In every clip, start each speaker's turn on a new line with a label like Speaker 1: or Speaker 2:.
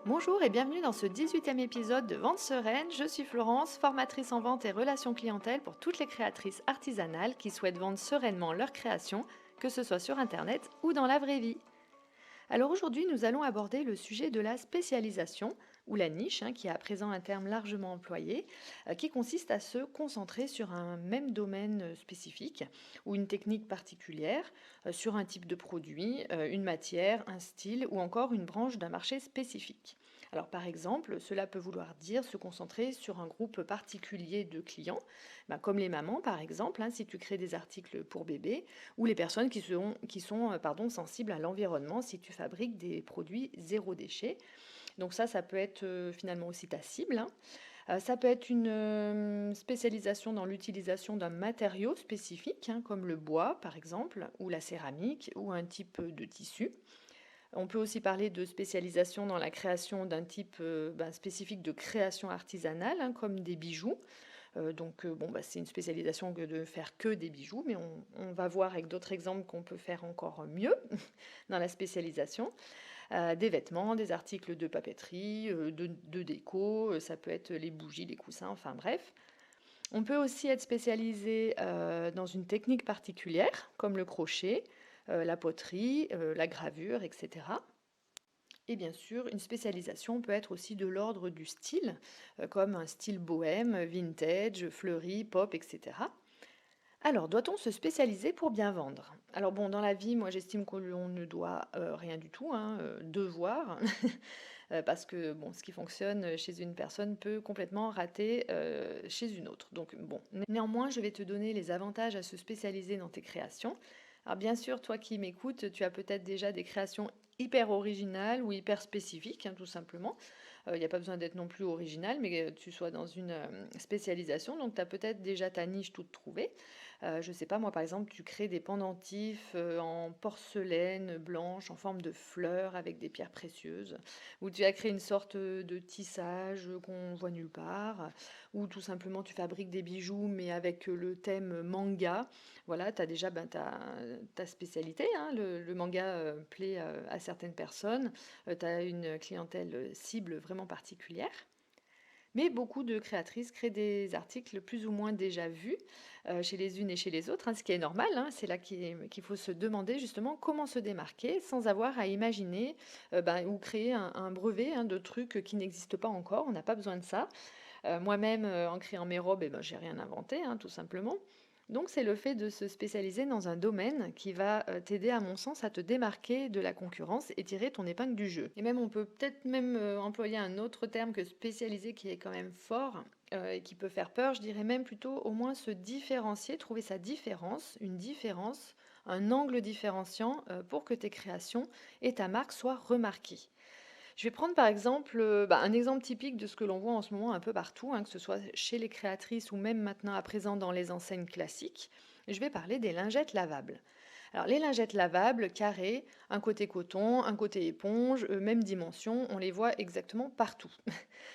Speaker 1: Bonjour et bienvenue dans ce 18e épisode de Vente Sereine. Je suis Florence, formatrice en vente et relations clientèle pour toutes les créatrices artisanales qui souhaitent vendre sereinement leur création, que ce soit sur Internet ou dans la vraie vie. Alors aujourd'hui, nous allons aborder le sujet de la spécialisation, ou la niche, qui est à présent un terme largement employé, qui consiste à se concentrer sur un même domaine spécifique ou une technique particulière, sur un type de produit, une matière, un style ou encore une branche d'un marché spécifique. Alors par exemple, cela peut vouloir dire se concentrer sur un groupe particulier de clients, comme les mamans par exemple, si tu crées des articles pour bébés, ou les personnes qui sont sensibles à l'environnement si tu fabriques des produits zéro déchet. Donc ça peut être finalement aussi ta cible. Ça peut être une spécialisation dans l'utilisation d'un matériau spécifique, comme le bois par exemple, ou la céramique, ou un type de tissu. On peut aussi parler de spécialisation dans la création d'un type spécifique de création artisanale, comme des bijoux. C'est une spécialisation que de faire que des bijoux, mais on va voir avec d'autres exemples qu'on peut faire encore mieux dans la spécialisation. Des vêtements, des articles de papeterie, de déco, ça peut être les bougies, les coussins, enfin bref. On peut aussi être spécialisé dans une technique particulière, comme le crochet, la poterie, la gravure, etc. Et bien sûr, une spécialisation peut être aussi de l'ordre du style, comme un style bohème, vintage, fleuri, pop, etc. Alors, doit-on se spécialiser pour bien vendre? Alors bon, dans la vie, moi j'estime que l'on ne doit rien du tout, devoir, parce que bon, ce qui fonctionne chez une personne peut complètement rater chez une autre. Donc bon, néanmoins, je vais te donner les avantages à se spécialiser dans tes créations. Alors bien sûr, toi qui m'écoutes, tu as peut-être déjà des créations hyper originales ou hyper spécifiques, tout simplement. Il n'y a pas besoin d'être non plus original, mais tu sois dans une spécialisation, donc tu as peut-être déjà ta niche toute trouvée. Je sais pas, moi par exemple, tu crées des pendentifs en porcelaine blanche, en forme de fleurs avec des pierres précieuses, ou tu as créé une sorte de tissage qu'on voit nulle part, ou tout simplement tu fabriques des bijoux mais avec le thème manga. Voilà, tu as déjà ta spécialité, le manga plaît à certaines personnes, tu as une clientèle cible vraiment particulière. Mais beaucoup de créatrices créent des articles plus ou moins déjà vus chez les unes et chez les autres, ce qui est normal. C'est là qu'il faut se demander justement comment se démarquer sans avoir à imaginer ou créer un brevet de trucs qui n'existent pas encore. On n'a pas besoin de ça. Moi-même, en créant mes robes, j'ai rien inventé, tout simplement. Donc c'est le fait de se spécialiser dans un domaine qui va t'aider, à mon sens, à te démarquer de la concurrence et tirer ton épingle du jeu. Et même on peut peut-être même employer un autre terme que spécialiser qui est quand même fort et qui peut faire peur. Je dirais même plutôt au moins se différencier, trouver sa différence, une différence, un angle différenciant pour que tes créations et ta marque soient remarquées. Je vais prendre par exemple un exemple typique de ce que l'on voit en ce moment un peu partout, que ce soit chez les créatrices ou même maintenant à présent dans les enseignes classiques. Je vais parler des lingettes lavables. Alors les lingettes lavables, carrées, un côté coton, un côté éponge, même dimension, on les voit exactement partout.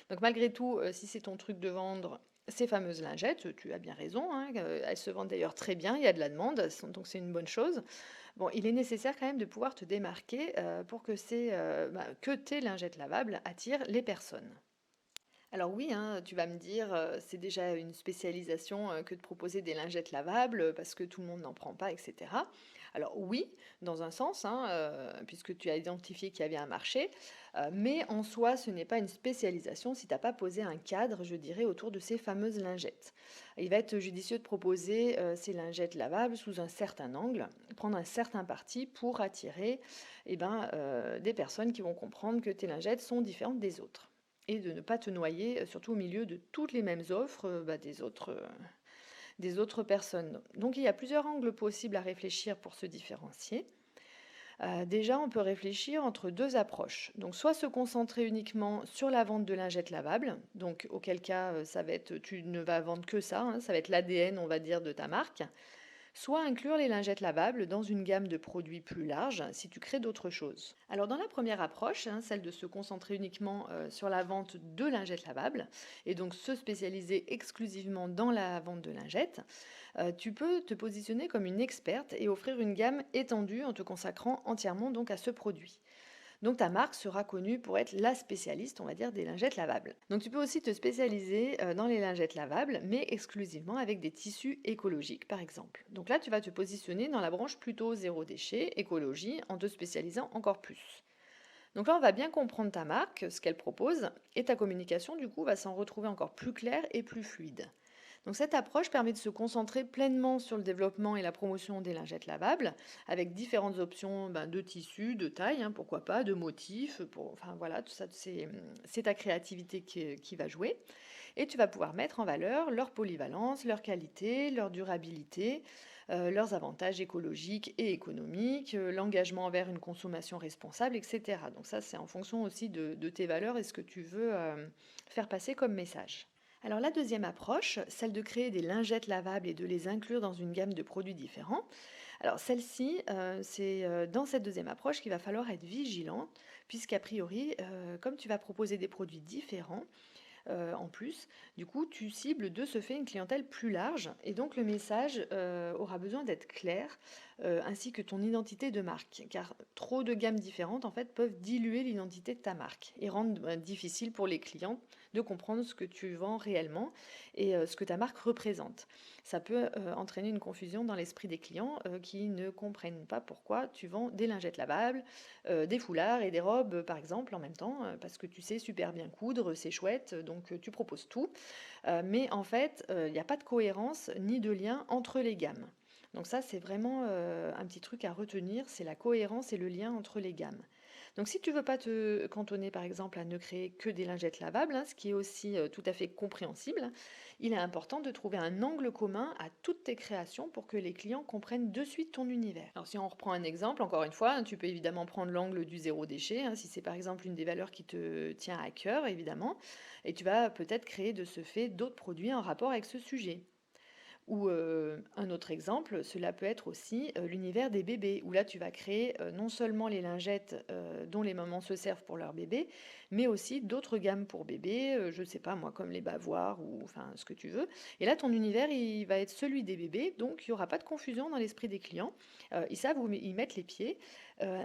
Speaker 1: Donc malgré tout, si c'est ton truc de vendre ces fameuses lingettes, tu as bien raison, elles se vendent d'ailleurs très bien, il y a de la demande, donc c'est une bonne chose. Bon, il est nécessaire quand même de pouvoir te démarquer pour que, que tes lingettes lavables attirent les personnes. Alors oui, tu vas me dire, c'est déjà une spécialisation que de proposer des lingettes lavables parce que tout le monde n'en prend pas, etc. Alors oui, dans un sens, puisque tu as identifié qu'il y avait un marché, mais en soi, ce n'est pas une spécialisation si tu n'as pas posé un cadre, je dirais, autour de ces fameuses lingettes. Il va être judicieux de proposer ces lingettes lavables sous un certain angle, prendre un certain parti pour attirer des personnes qui vont comprendre que tes lingettes sont différentes des autres et de ne pas te noyer, surtout au milieu de toutes les mêmes offres des autres personnes. Donc il y a plusieurs angles possibles à réfléchir pour se différencier. Déjà, on peut réfléchir entre deux approches. Donc soit se concentrer uniquement sur la vente de lingettes lavables, donc auquel cas ça va être, tu ne vas vendre que ça, ça va être l'ADN, on va dire, de ta marque. Soit inclure les lingettes lavables dans une gamme de produits plus large si tu crées d'autres choses. Alors dans la première approche, celle de se concentrer uniquement sur la vente de lingettes lavables et donc se spécialiser exclusivement dans la vente de lingettes, tu peux te positionner comme une experte et offrir une gamme étendue en te consacrant entièrement donc à ce produit. Donc ta marque sera connue pour être la spécialiste, on va dire, des lingettes lavables. Donc tu peux aussi te spécialiser dans les lingettes lavables, mais exclusivement avec des tissus écologiques, par exemple. Donc là, tu vas te positionner dans la branche plutôt zéro déchet, écologie, en te spécialisant encore plus. Donc là, on va bien comprendre ta marque, ce qu'elle propose, et ta communication, du coup, va s'en retrouver encore plus claire et plus fluide. Donc cette approche permet de se concentrer pleinement sur le développement et la promotion des lingettes lavables, avec différentes options de tissus, de taille, pourquoi pas, de motifs, enfin voilà, tout ça, c'est ta créativité qui va jouer. Et tu vas pouvoir mettre en valeur leur polyvalence, leur qualité, leur durabilité, leurs avantages écologiques et économiques, l'engagement envers une consommation responsable, etc. Donc ça, c'est en fonction aussi de tes valeurs et ce que tu veux faire passer comme message. Alors la deuxième approche, celle de créer des lingettes lavables et de les inclure dans une gamme de produits différents. Alors celle-ci, c'est dans cette deuxième approche qu'il va falloir être vigilant, puisqu'a priori, comme tu vas proposer des produits différents, en plus. Du coup, tu cibles de ce fait une clientèle plus large et donc le message aura besoin d'être clair, ainsi que ton identité de marque. Car trop de gammes différentes en fait peuvent diluer l'identité de ta marque et rendre difficile pour les clients de comprendre ce que tu vends réellement et ce que ta marque représente. Ça peut entraîner une confusion dans l'esprit des clients qui ne comprennent pas pourquoi tu vends des lingettes lavables, des foulards et des robes par exemple en même temps, parce que tu sais super bien coudre, c'est chouette, donc tu proposes tout. Mais en fait, il n'y a pas de cohérence ni de lien entre les gammes. Donc ça, c'est vraiment un petit truc à retenir, c'est la cohérence et le lien entre les gammes. Donc si tu veux pas te cantonner par exemple à ne créer que des lingettes lavables, ce qui est aussi tout à fait compréhensible, il est important de trouver un angle commun à toutes tes créations pour que les clients comprennent de suite ton univers. Alors si on reprend un exemple, encore une fois, tu peux évidemment prendre l'angle du zéro déchet, si c'est par exemple une des valeurs qui te tient à cœur, évidemment, et tu vas peut-être créer de ce fait d'autres produits en rapport avec ce sujet. Ou un autre exemple, cela peut être aussi l'univers des bébés, où là tu vas créer non seulement les lingettes dont les mamans se servent pour leur bébé, mais aussi d'autres gammes pour bébés, je ne sais pas moi, comme les bavoirs ou enfin ce que tu veux. Et là ton univers il va être celui des bébés, donc il n'y aura pas de confusion dans l'esprit des clients. Ils savent où ils mettent les pieds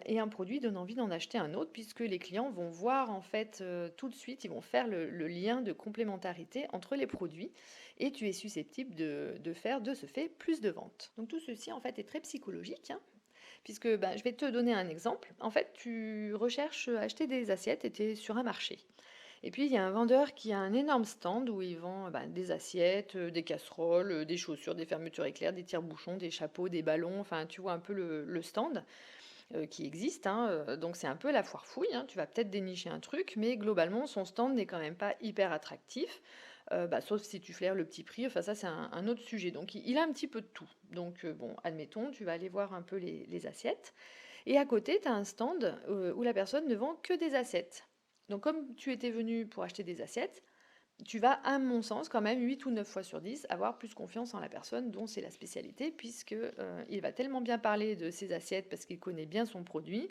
Speaker 1: et un produit donne envie d'en acheter un autre, puisque les clients vont voir en fait tout de suite, ils vont faire le lien de complémentarité entre les produits et tu es susceptible de faire de ce fait plus de ventes. Donc tout ceci en fait est très psychologique, puisque je vais te donner un exemple. En fait, tu recherches à acheter des assiettes et tu es sur un marché. Et puis il y a un vendeur qui a un énorme stand où il vend des assiettes, des casseroles, des chaussures, des fermetures éclairs, des tire-bouchons, des chapeaux, des ballons, enfin tu vois un peu le stand qui existe, donc c'est un peu la foire fouille, tu vas peut-être dénicher un truc, mais globalement son stand n'est quand même pas hyper attractif. Sauf si tu flaires le petit prix, enfin ça c'est un autre sujet. Donc il a un petit peu de tout. Donc bon, admettons, tu vas aller voir un peu les assiettes. Et à côté, tu as un stand où la personne ne vend que des assiettes. Donc comme tu étais venu pour acheter des assiettes, tu vas, à mon sens, quand même 8 ou 9 fois sur 10, avoir plus confiance en la personne dont c'est la spécialité, puisque il va tellement bien parler de ses assiettes parce qu'il connaît bien son produit,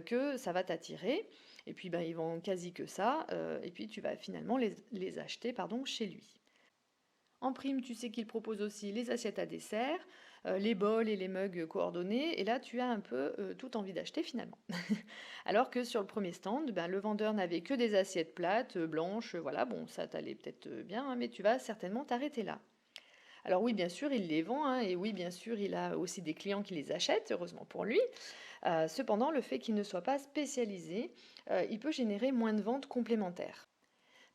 Speaker 1: que ça va t'attirer. Et puis ils vendent quasi que ça, et puis tu vas finalement les acheter chez lui. En prime, tu sais qu'il propose aussi les assiettes à dessert, les bols et les mugs coordonnés, et là tu as un peu tout envie d'acheter finalement. Alors que sur le premier stand, le vendeur n'avait que des assiettes plates, blanches, voilà, bon ça t'allait peut-être bien, mais tu vas certainement t'arrêter là. Alors oui, bien sûr, il les vend, et oui, bien sûr, il a aussi des clients qui les achètent, heureusement pour lui. Cependant, le fait qu'il ne soit pas spécialisé, il peut générer moins de ventes complémentaires.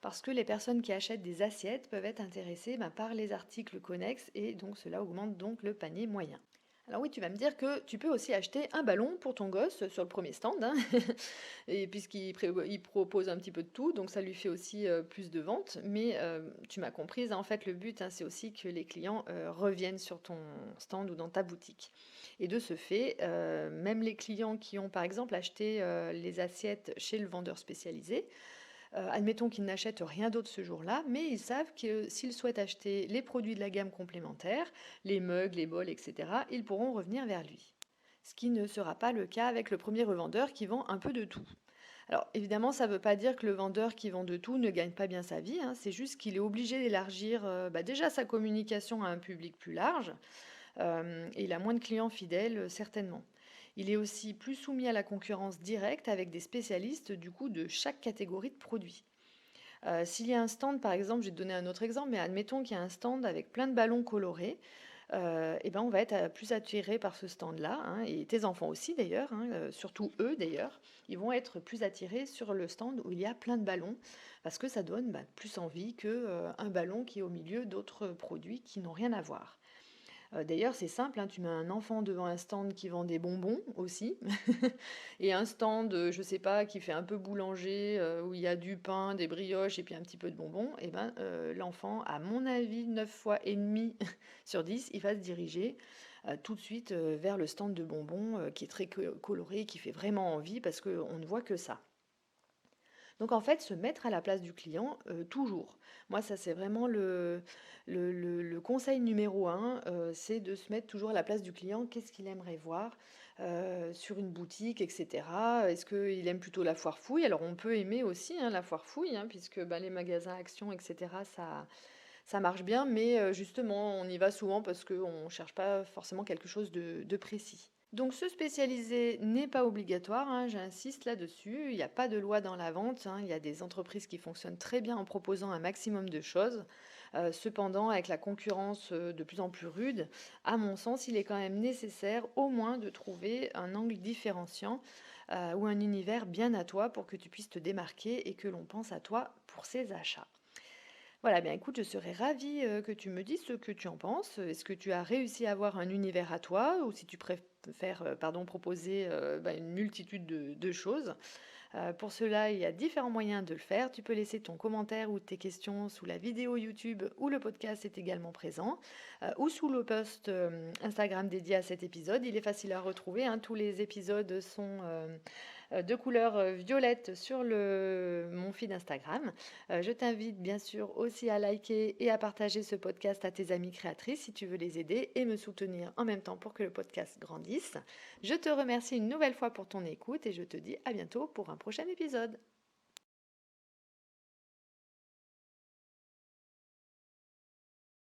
Speaker 1: Parce que les personnes qui achètent des assiettes peuvent être intéressées par les articles connexes et donc cela augmente donc le panier moyen. Alors oui, tu vas me dire que tu peux aussi acheter un ballon pour ton gosse sur le premier stand, et il propose un petit peu de tout, donc ça lui fait aussi plus de ventes. Mais tu m'as comprise, en fait, le but, c'est aussi que les clients reviennent sur ton stand ou dans ta boutique. Et de ce fait, même les clients qui ont par exemple acheté les assiettes chez le vendeur spécialisé, admettons qu'ils n'achètent rien d'autre ce jour-là, mais ils savent que s'ils souhaitent acheter les produits de la gamme complémentaire, les mugs, les bols, etc., ils pourront revenir vers lui. Ce qui ne sera pas le cas avec le premier revendeur qui vend un peu de tout. Alors évidemment, ça ne veut pas dire que le vendeur qui vend de tout ne gagne pas bien sa vie, c'est juste qu'il est obligé d'élargir déjà sa communication à un public plus large, et il a moins de clients fidèles certainement. Il est aussi plus soumis à la concurrence directe avec des spécialistes du coup de chaque catégorie de produits. S'il y a un stand, par exemple, je vais te donner un autre exemple, mais admettons qu'il y a un stand avec plein de ballons colorés, et ben, on va être plus attiré par ce stand-là, hein, et tes enfants aussi d'ailleurs, hein, surtout eux d'ailleurs, ils vont être plus attirés sur le stand où il y a plein de ballons, parce que ça donne plus envie que un ballon qui est au milieu d'autres produits qui n'ont rien à voir. D'ailleurs, c'est simple, hein, tu mets un enfant devant un stand qui vend des bonbons aussi, et un stand, je sais pas, qui fait un peu boulanger, où il y a du pain, des brioches et puis un petit peu de bonbons, et ben, l'enfant, à mon avis, 9 fois et demi sur 10, il va se diriger tout de suite vers le stand de bonbons qui est très coloré, qui fait vraiment envie parce qu'on ne voit que ça. Donc en fait, se mettre à la place du client, toujours. Moi, ça c'est vraiment le conseil numéro un, c'est de se mettre toujours à la place du client. Qu'est-ce qu'il aimerait voir sur une boutique, et cetera? Est-ce qu'il aime plutôt la foire fouille? Alors on peut aimer aussi, hein, la foire fouille, hein, puisque, bah, les magasins Action, et cetera, ça marche bien, mais justement, on y va souvent parce qu'on ne cherche pas forcément quelque chose de précis. Donc se spécialiser n'est pas obligatoire, hein, j'insiste là-dessus. Il n'y a pas de loi dans la vente, hein. Il y a des entreprises qui fonctionnent très bien en proposant un maximum de choses. Cependant, avec la concurrence de plus en plus rude, à mon sens, il est quand même nécessaire au moins de trouver un angle différenciant ou un univers bien à toi pour que tu puisses te démarquer et que l'on pense à toi pour ses achats. Voilà, bien écoute, je serais ravie que tu me dises ce que tu en penses. Est-ce que tu as réussi à avoir un univers à toi ou si tu préfères pardon, proposer une multitude de choses. Pour cela, il y a différents moyens de le faire. Tu peux laisser ton commentaire ou tes questions sous la vidéo YouTube où le podcast est également présent ou sous le post Instagram dédié à cet épisode. Il est facile à retrouver, hein. Tous les épisodes sont de couleur violette sur mon feed Instagram. Je t'invite bien sûr aussi à liker et à partager ce podcast à tes amis créatrices si tu veux les aider et me soutenir en même temps pour que le podcast grandisse. Je te remercie une nouvelle fois pour ton écoute et je te dis à bientôt pour un prochain épisode.